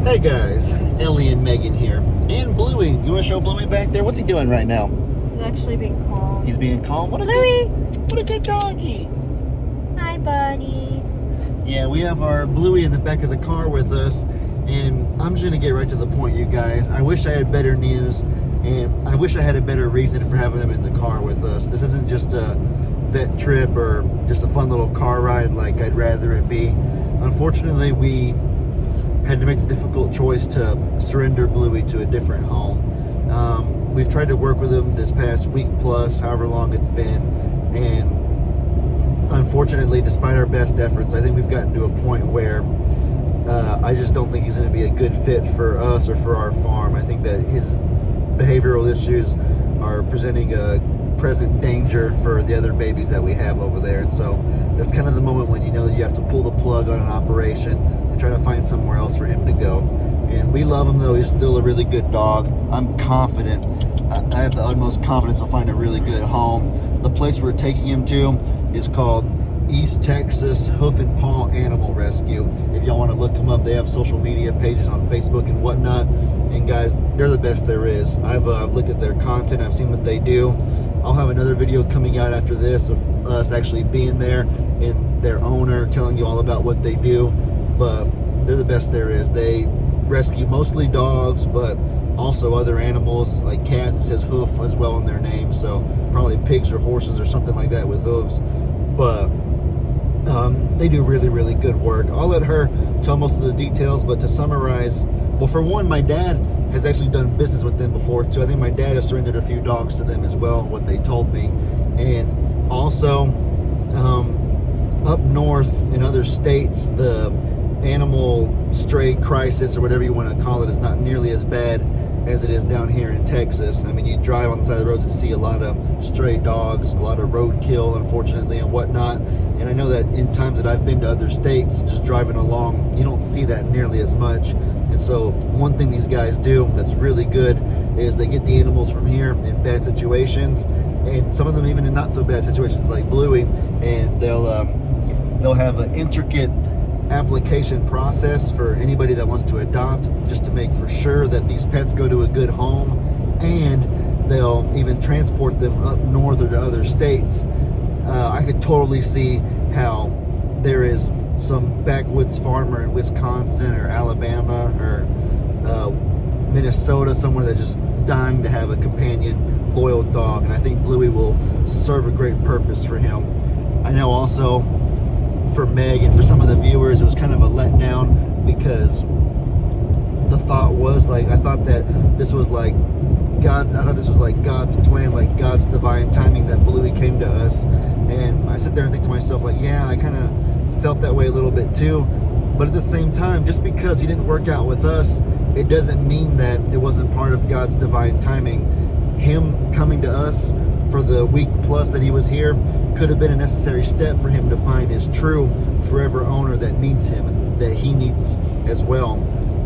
Hey guys, Ellie and Megan here. And Bluey. You want to show Bluey back there? What's he doing right now? He's actually being calm. He's being calm. Bluey! What a good doggy. Hi, buddy. Yeah, we have our Bluey in the back of the car with us. And I'm just going to get right to the point, you guys. I wish I had better news. And I wish I had a better reason for having him in the car with us. This isn't just a vet trip or just a fun little car ride like I'd rather it be. Unfortunately, we had to make the difficult choice to surrender Bluey to a different home. We've tried to work with him this past week plus, however long it's been, and unfortunately, despite our best efforts, I think we've gotten to a point where I just don't think he's going to be a good fit for us or for our farm. I think that his behavioral issues are presenting a present danger for the other babies that we have over there, and so that's kind of the moment when you know that you have to pull the plug on an operation and try to find somewhere else for him to go. And we love him, though. He's still a really good dog. I'm confident. I have the utmost confidence he'll find a really good home. The place we're taking him to is called East Texas Hoof and Paw Animal Rescue. If y'all want to look them up, they have social media pages on Facebook and whatnot. And guys, they're the best there is. I've looked at their content. I've seen what they do. I'll have another video coming out after this of us actually being there and their owner telling you all about what they do. But they're the best there is. They rescue mostly dogs, but also other animals like cats. It says hoof as well in their name, so probably pigs or horses or something like that with hooves. But they do really, really good work. I'll let her tell most of the details, but to summarize, well, for one, my dad has actually done business with them before too. I think my dad has surrendered a few dogs to them as well, what they told me. And also up north in other states, the animal stray crisis or whatever you want to call it is not nearly as bad as it is down here in Texas. I mean, you drive on the side of the roads and see a lot of stray dogs, a lot of roadkill, unfortunately, and whatnot. And I know that in times that I've been to other states, just driving along, you don't see that nearly as much. And so one thing these guys do that's really good is they get the animals from here in bad situations, and some of them even in not so bad situations like Bluey, and they'll have an intricate application process for anybody that wants to adopt, just to make for sure that these pets go to a good home, and they'll even transport them up north or to other states. I could totally see how there is some backwoods farmer in Wisconsin or Alabama or Minnesota, somewhere that's just dying to have a companion loyal dog, and I think Bluey will serve a great purpose for him. I know also for Meg and for some of the viewers, it was kind of a letdown because the thought was like, I thought this was like God's plan, like God's divine timing that Bluey came to us. And I sit there and think to myself, like, yeah, I kind of felt that way a little bit too. But at the same time, just because he didn't work out with us, it doesn't mean that it wasn't part of God's divine timing. Him coming to us for the week plus that he was here could have been a necessary step for him to find his true forever owner that needs him and that he needs as well.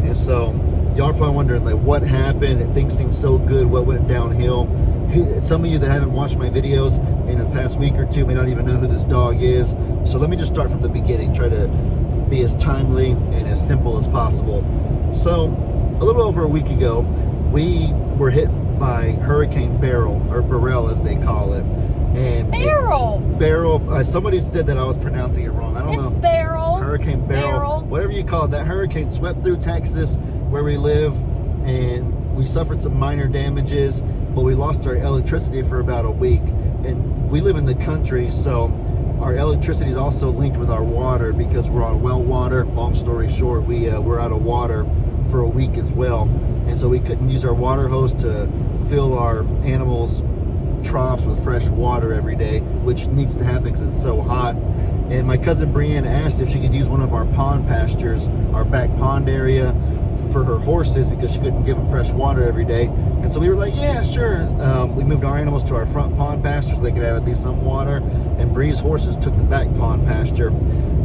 And so y'all are probably wondering, like, what happened? Things seem so good. What went downhill? Some of you that haven't watched my videos in the past week or two may not even know who this dog is. So let me just start from the beginning, try to be as timely and as simple as possible. So a little over a week ago, we were hit by Hurricane Beryl, or Beryl as they call it. And Beryl. Somebody said that I was pronouncing it wrong. I don't know. It's Beryl. Hurricane Beryl. Whatever you call it. That hurricane swept through Texas where we live, and we suffered some minor damages, but we lost our electricity for about a week. And we live in the country, so our electricity is also linked with our water because we're on well water. Long story short, we're out of water for a week as well. And so we couldn't use our water hose to fill our animals' troughs with fresh water every day, which needs to happen because it's so hot. And my cousin Brianne asked if she could use one of our pond pastures, our back pond area, for her horses because she couldn't give them fresh water every day. And so we were like, yeah, sure. We moved our animals to our front pond pasture so they could have at least some water, and Bree's horses took the back pond pasture.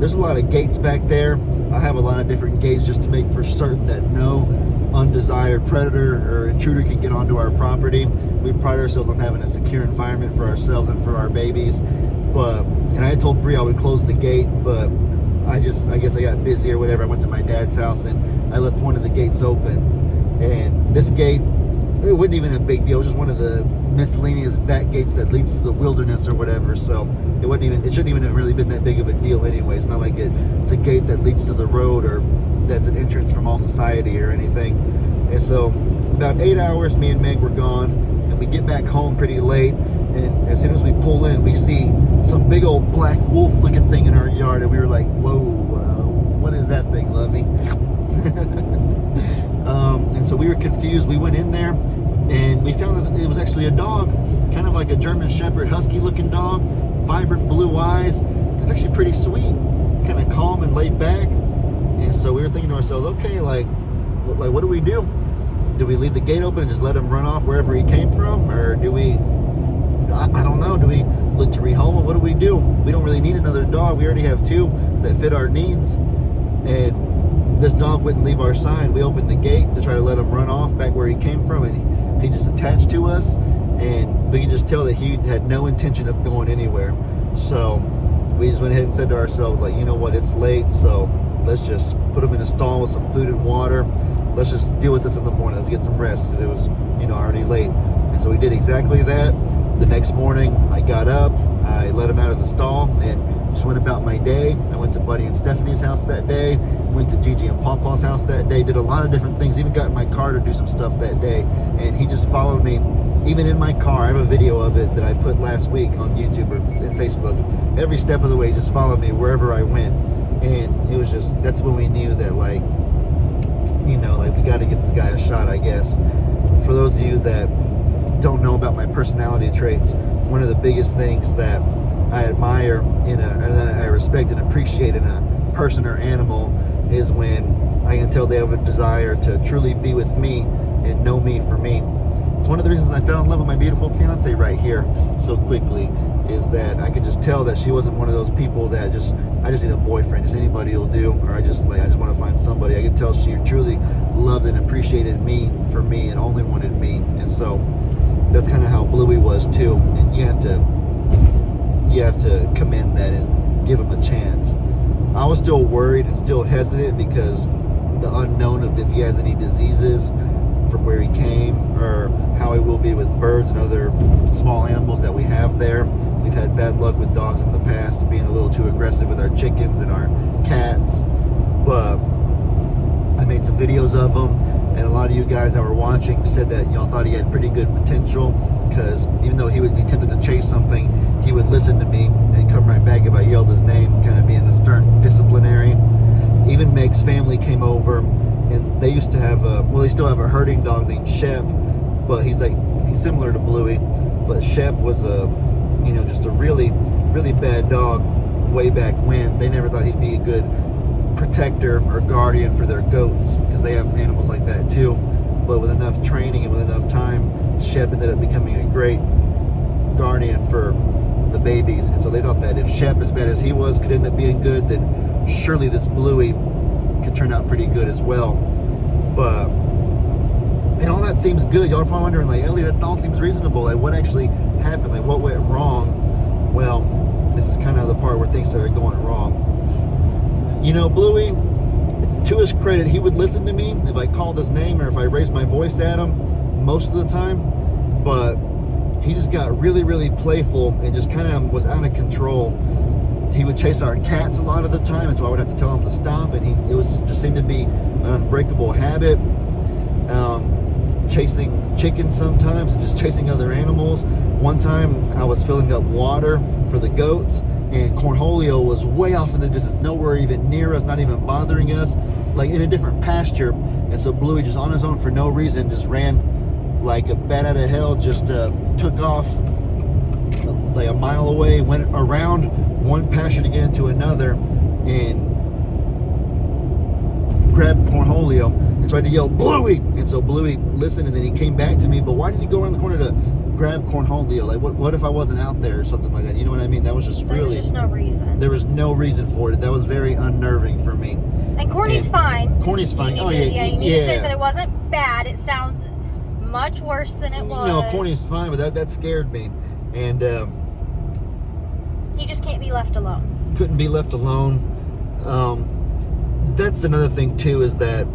There's a lot of gates back there. I have a lot of different gates just to make for certain that no undesired predator or intruder can get onto our property. We pride ourselves on having a secure environment for ourselves and for our babies. And I had told Bree I would close the gate, but I guess I got busy or whatever. I went to my dad's house and I left one of the gates open. And this gate, it wasn't even a big deal. It was just one of the miscellaneous back gates that leads to the wilderness or whatever. So it shouldn't even have really been that big of a deal anyway. It's not like it's a gate that leads to the road or that's an entrance from all society or anything. And so about 8 hours, me and Meg were gone, and we get back home pretty late. And as soon as we pull in, we see some big old black wolf looking thing in our yard, and we were like, whoa, what is that thing, Lovey? And so we were confused. We went in there and we found that it was actually a dog, kind of like a German Shepherd husky looking dog, vibrant blue eyes. It was actually pretty sweet, kind of calm and laid back. And so we were thinking to ourselves, okay, like what do we do? Do we leave the gate open and just let him run off wherever he came from? Or do we, I don't know, do we look to rehome him? What do we do? We don't really need another dog. We already have two that fit our needs. And this dog wouldn't leave our side. We opened the gate to try to let him run off back where he came from, and he just attached to us, and we could just tell that he had no intention of going anywhere. So we just went ahead and said to ourselves, like, you know what, it's late, so let's just put him in a stall with some food and water. Let's just deal with this in the morning. Let's get some rest, because it was, already late. And so we did exactly that. The next morning, I got up, I let him out of the stall, and just went about my day. I went to Buddy and Stephanie's house that day, went to Gigi and Pawpaw's house that day, did a lot of different things, even got in my car to do some stuff that day. And he just followed me, even in my car. I have a video of it that I put last week on YouTube or Facebook. Every step of the way, he just followed me wherever I went. And it was just, that's when we knew that, like, we got to get this guy a shot, I guess. For those of you that don't know about my personality traits, one of the biggest things that I admire and I respect and appreciate in a person or animal is when I can tell they have a desire to truly be with me and know me for me. It's one of the reasons I fell in love with my beautiful fiance right here so quickly, is that I could just tell that she wasn't one of those people that I just need a boyfriend, just anybody will do, or I just want to find somebody. I could tell she truly loved and appreciated me for me and only wanted me. And so that's kind of how Bluey was too. And you have to commend that and give him a chance. I was still worried and still hesitant because the unknown of if he has any diseases from where he came, or how he will be with birds and other small animals that we have there. We've had bad luck with dogs in the past, being a little too aggressive with our chickens and our cats. But I made some videos of him, and a lot of you guys that were watching said that y'all thought he had pretty good potential, because even though he would be tempted to chase something, he would listen to me and come right back if I yelled his name, kind of being a stern disciplinarian. Even Meg's family came over, and they used to have they still have a herding dog named Shep, but he's similar to Bluey, but Shep was just a really, really bad dog way back when. They never thought he'd be a good protector or guardian for their goats, because they have animals like that too. But with enough training and with enough time, Shep ended up becoming a great guardian for the babies. And so they thought that if Shep, as bad as he was, could end up being good, then surely this Bluey could turn out pretty good as well. But, and all that seems good. Y'all are probably wondering, like, Ellie, that all seems reasonable. Like, what actually happened? Like, what went wrong? Well, this is kind of the part where things started going wrong. Bluey, to his credit, he would listen to me if I called his name or if I raised my voice at him most of the time. But he just got really, really playful and just kind of was out of control. He would chase our cats a lot of the time, and so I would have to tell him to stop, and it just seemed to be an unbreakable habit. Chasing chickens sometimes, and just chasing other animals. One time I was filling up water for the goats, and Cornholio was way off in the distance, nowhere even near us, not even bothering us, like in a different pasture. And so Bluey, just on his own for no reason, just ran like a bat out of hell, just took off like a mile away, went around one pasture to get into another, and grabbed Cornholio and tried to yell, "Bluey!" And so Bluey listened, and then he came back to me. But why did he go around the corner to grab Cornholio? Like, what if I wasn't out there or something like that? You know what I mean? That was just There was just no reason. There was no reason for it. That was very unnerving for me. And Corny's fine. Corny's fine. You need to say that it wasn't bad. It sounds much worse than it was. No, Corny's fine, but that scared me. And he just can't be left alone. couldn't be left alone. That's another thing too, is that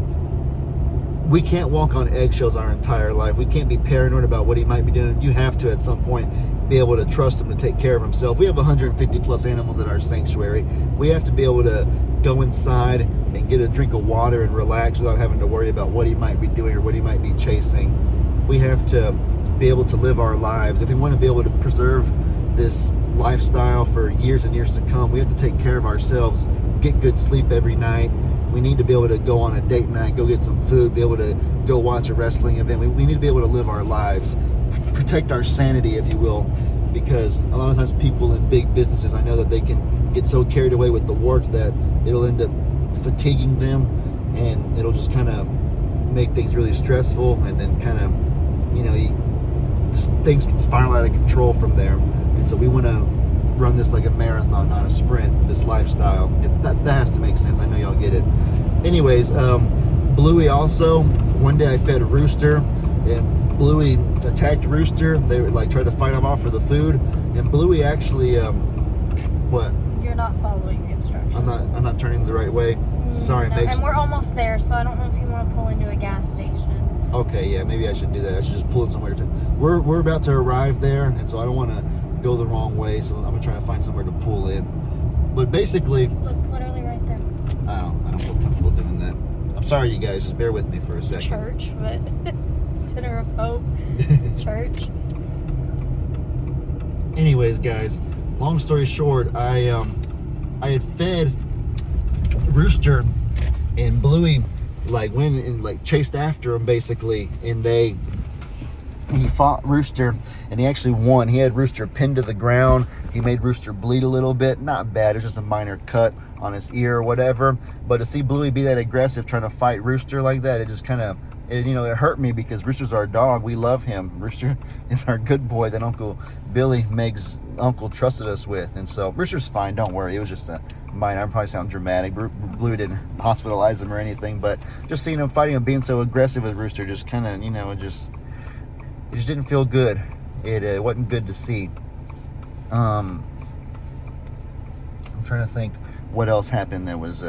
we can't walk on eggshells our entire life. We can't be paranoid about what he might be doing. You have to, at some point, be able to trust him to take care of himself. We have 150 plus animals at our sanctuary. We have to be able to go inside and get a drink of water and relax without having to worry about what he might be doing or what he might be chasing. We have to be able to live our lives. If we want to be able to preserve this lifestyle for years and years to come, we have to take care of ourselves, get good sleep every night. We need to be able to go on a date night, go get some food, be able to go watch a wrestling event. We need to be able to live our lives, protect our sanity, if you will, because a lot of times people in big businesses, I know that they can get so carried away with the work that it'll end up fatiguing them, and it'll just kind of make things really stressful, and then kind of, things can spiral out of control from there. And so we want to run this like a marathon, not a sprint, this lifestyle. That has to make sense. I know y'all get it. Anyways, Bluey also, one day I fed a rooster, and Bluey attacked Rooster. They were tried to fight him off for the food, and Bluey actually, what? You're not following the instructions. I'm not turning the right way. Sorry, no, and we're almost there, so I don't know if you want to pull into a gas station. Okay, yeah, maybe I should do that. I should just pull in somewhere different. We're about to arrive there, and so I don't want to go the wrong way, so I'm gonna try to find somewhere to pull in. But basically, look, literally right there. I don't feel comfortable doing that. I'm sorry, you guys. Just bear with me for a second. Church, but Center of Hope Church. Anyways, guys, long story short, I had fed Rooster, and Bluey went and chased after him basically, and he fought Rooster, and he actually won. He had Rooster pinned to the ground. He made Rooster bleed a little bit. Not bad. It was just a minor cut on his ear or whatever. But to see Bluey be that aggressive trying to fight Rooster like that, it just kind of, it hurt me, because Rooster's our dog. We love him. Rooster is our good boy that Uncle Billy, Meg's uncle, trusted us with. And so Rooster's fine. Don't worry. It was just a minor. I probably sound dramatic. Bluey didn't hospitalize him or anything. But just seeing him fighting and being so aggressive with Rooster just kind of, it just didn't feel good. It wasn't good to see. I'm trying to think what else happened that was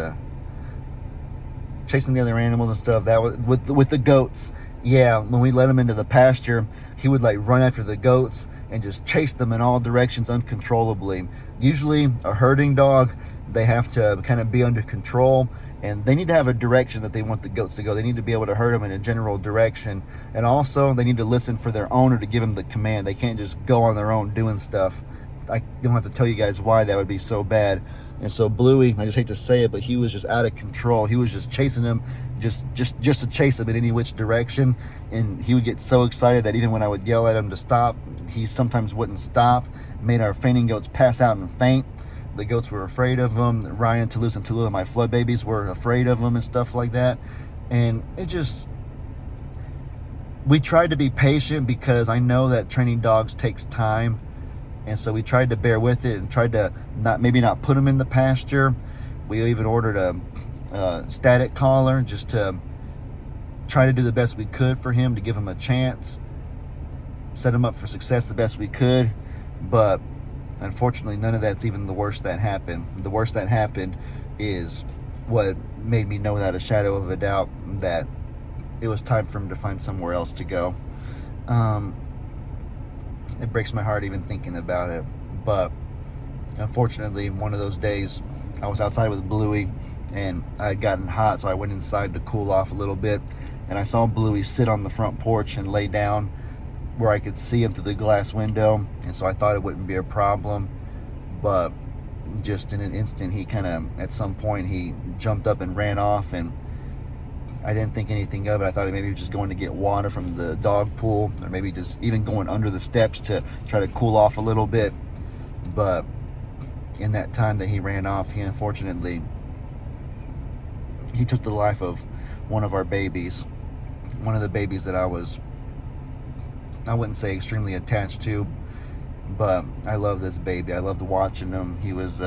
chasing the other animals and stuff. That was with the goats. Yeah, when we let him into the pasture, he would run after the goats and just chase them in all directions uncontrollably. Usually a herding dog, they have to kind of be under control, and they need to have a direction that they want the goats to go. They need to be able to herd them in a general direction, and also they need to listen for their owner to give them the command. They can't just go on their own doing stuff. I don't have to tell you guys why that would be so bad. And so Bluey, I just hate to say it, but he was just out of control. He was just chasing him, just to chase him in any which direction. And he would get so excited that even when I would yell at him to stop, he sometimes wouldn't stop. It made our fainting goats pass out and faint. The goats were afraid of him. Ryan, Toulouse, and Tula, my flood babies, were afraid of him and stuff like that. And we tried to be patient, because I know that training dogs takes time. And so we tried to bear with it and tried to maybe not put him in the pasture. We even ordered a static collar just to try to do the best we could for him, to give him a chance, set him up for success the best we could. But unfortunately, none of that's even the worst that happened. The worst that happened is what made me know without a shadow of a doubt that it was time for him to find somewhere else to go. It breaks my heart even thinking about it. But unfortunately, one of those days, I was outside with Bluey, and I had gotten hot, so I went inside to cool off a little bit. And I saw Bluey sit on the front porch and lay down where I could see him through the glass window. And so I thought it wouldn't be a problem. But just in an instant, he at some point, he jumped up and ran off, and I didn't think anything of it. I thought maybe he was just going to get water from the dog pool, or maybe just even going under the steps to try to cool off a little bit. But in that time that he ran off, he unfortunately, he took the life of one of our babies. One of the babies that I wouldn't say extremely attached to, but I love this baby. I loved watching him. He was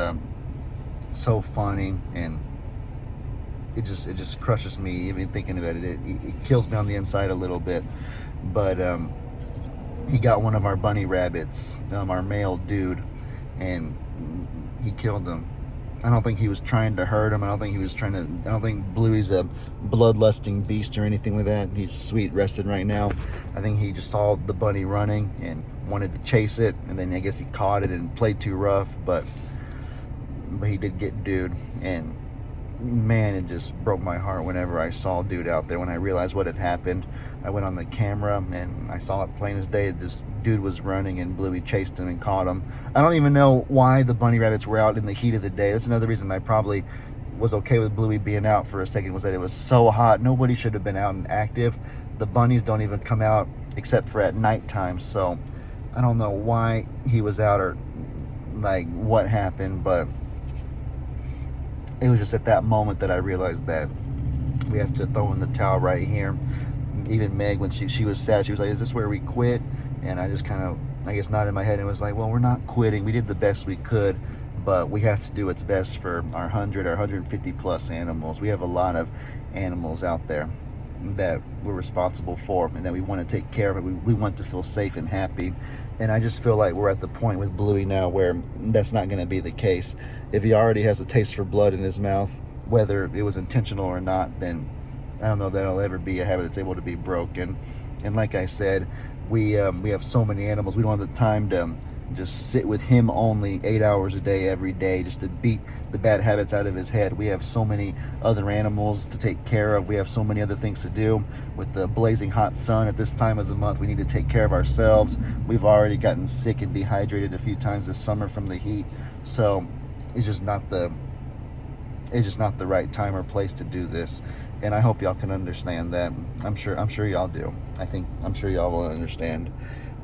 so funny, and it just crushes me even thinking about it. It kills me on the inside a little bit. But he got one of our bunny rabbits, our male dude, and he killed him. I don't think he was trying to hurt him. I don't think Bluey's a bloodlusting beast or anything like that. He's sweet rested right now. I think he just saw the bunny running and wanted to chase it, and then I guess he caught it and played too rough, but he did get Dude. And man, it just broke my heart whenever I saw Dude out there. When I realized what had happened, I went on the camera and I saw it plain as day. This Dude was running and Bluey chased him and caught him. I don't even know why the bunny rabbits were out in the heat of the day. That's another reason I probably was okay with Bluey being out for a second, was that it was so hot. Nobody should have been out and active. The bunnies don't even come out except for at nighttime, so I don't know why he was out or like what happened, but it was just at that moment that I realized that we have to throw in the towel right here. Even Meg, when she was sad, she was like, is this where we quit? And I just kind of, I guess, nodded my head and was like, well, we're not quitting. We did the best we could, but we have to do what's best for our 150 plus animals. We have a lot of animals out there that we're responsible for and that we want to take care of. We want to feel safe and happy. And I just feel like we're at the point with Bluey now where that's not going to be the case. If he already has a taste for blood in his mouth, whether it was intentional or not, then I don't know that it'll ever be a habit that's able to be broken. And like I said, we have so many animals. We don't have the time to just sit with him only 8 hours a day every day just to beat the bad habits out of his head. We have so many other animals to take care of. We have so many other things to do. With the blazing hot sun at this time of the month, we need to take care of ourselves. We've already gotten sick and dehydrated a few times this summer from the heat, so it's just not the right time or place to do this. And I hope y'all can understand that. I'm sure y'all do. I'm sure y'all will understand.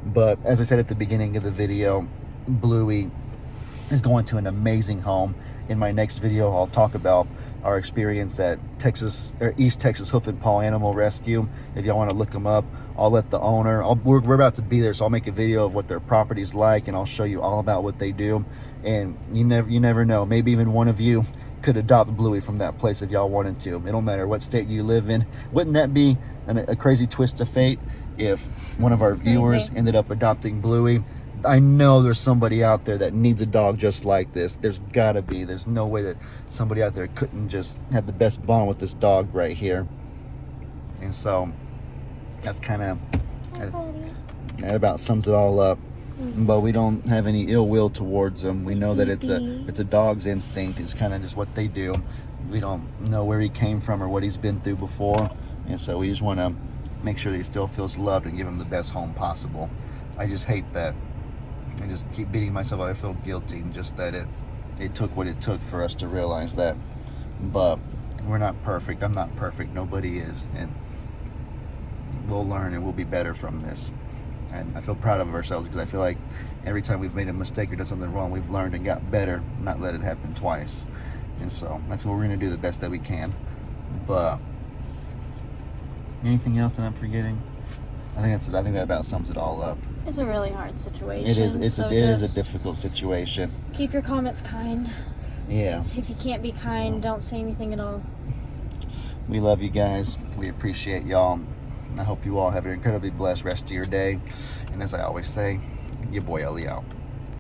But as I said at the beginning of the video, Bluey is going to an amazing home. In my next video, I'll talk about our experience at East Texas Hoof and Paw Animal Rescue. If y'all want to look them up, I'll let the owner, we're about to be there, so I'll make a video of what their property's like, and I'll show you all about what they do. And you never know, maybe even one of you could adopt Bluey from that place if y'all wanted to. It don't matter what state you live in. Wouldn't that be a crazy twist of fate if one of our viewers ended up adopting Bluey? I know there's somebody out there that needs a dog just like this. There's gotta be. There's no way that somebody out there couldn't just have the best bond with this dog right here. And so that's kind of, that about sums it all up. But we don't have any ill will towards them. We know that it's a dog's instinct. It's kind of just what they do. We don't know where he came from or what he's been through before, and so we just want to make sure that he still feels loved and give him the best home possible. I just hate that. I just keep beating myself up. I feel guilty, and just that it took what it took for us to realize that. But we're not perfect. I'm not perfect. Nobody is, and we'll learn and we'll be better from this. And I feel proud of ourselves because I feel like every time we've made a mistake or done something wrong, we've learned and got better, not let it happen twice. And so that's what we're going to do, the best that we can. But anything else that I'm forgetting? I think that about sums it all up. It's a really hard situation. It is. It is a difficult situation. Keep your comments kind. Yeah. If you can't be kind, don't say anything at all. We love you guys. We appreciate y'all. I hope you all have an incredibly blessed rest of your day. And as I always say, your boy Ellie out.